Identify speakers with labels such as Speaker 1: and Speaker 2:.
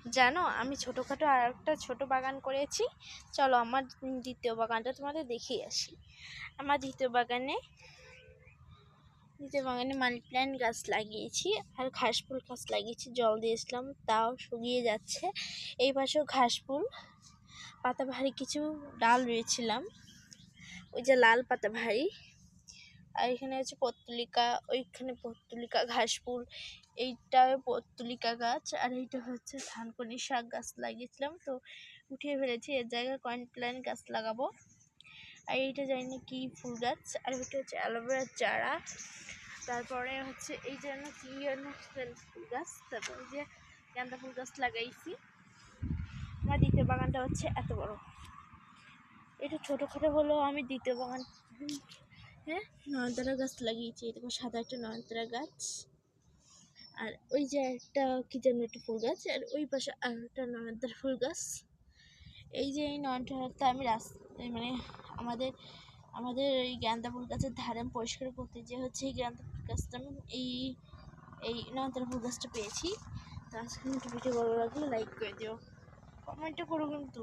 Speaker 1: জানো আমি ছোটোখাটো আর একটা ছোটো বাগান করেছি। চলো আমার দ্বিতীয় বাগানটা তোমাদের দেখিয়ে আসি। আমার দ্বিতীয় বাগানে মানি প্ল্যান্ট গাছ লাগিয়েছি আর ঘাসফুল গাছ লাগিয়েছি। জল দিয়েছিলাম, তাও শুকিয়ে যাচ্ছে। এই পাশেও ঘাসফুল, পাতা ভারী কিছু ডাল রয়েছিলাম, ওই যে লাল পাতা ভারী। আর এখানে হচ্ছে পত্তলিকা, ওইখানে পত্তলিকা ঘাসফুল, এইটা পত্তলিকা গাছ। আর এইটা হচ্ছে থানকুনি শাক গাছ লাগিয়েছিলাম, তো উঠিয়ে ফেলেছি। এর জায়গায় কর্নপ্ল্যান্ট গাছ লাগাবো। আর এইটা জানি না কি ফুল গাছ। আর এটা হচ্ছে অ্যালোভেরার চারা। তারপরে হচ্ছে এই যেন কি ফুল গাছ। তারপরে যে গাঁদা ফুল গাছ লাগাইছি। আমার দ্বিতীয় বাগানটা হচ্ছে এত বড়। এটা ছোটোখাটো হলেও আমি দ্বিতীয় বাগান, হ্যাঁ, নয়নতারা গাছ লাগিয়েছি। এরকম সাদা একটা নয়নতারা গাছ। আর ওই যে একটা কি যেন একটা ফুল গাছ, আর ওই পাশে আর একটা নয়নতারা ফুল গাছ। এই যে এই নয়নতারাটা আমি রাস্তায় মানে আমাদের আমাদের এই গাঁদা ফুল গাছের ধারে পরিষ্কার করতে যে হচ্ছে এই গাঁদা ফুল গাছটা আমি এই নয়নতারা ফুল গাছটা পেয়েছি। তো আজকে ভিডিও ভালো লাগলে লাইক করে দিও, কমেন্টও করো কিন্তু।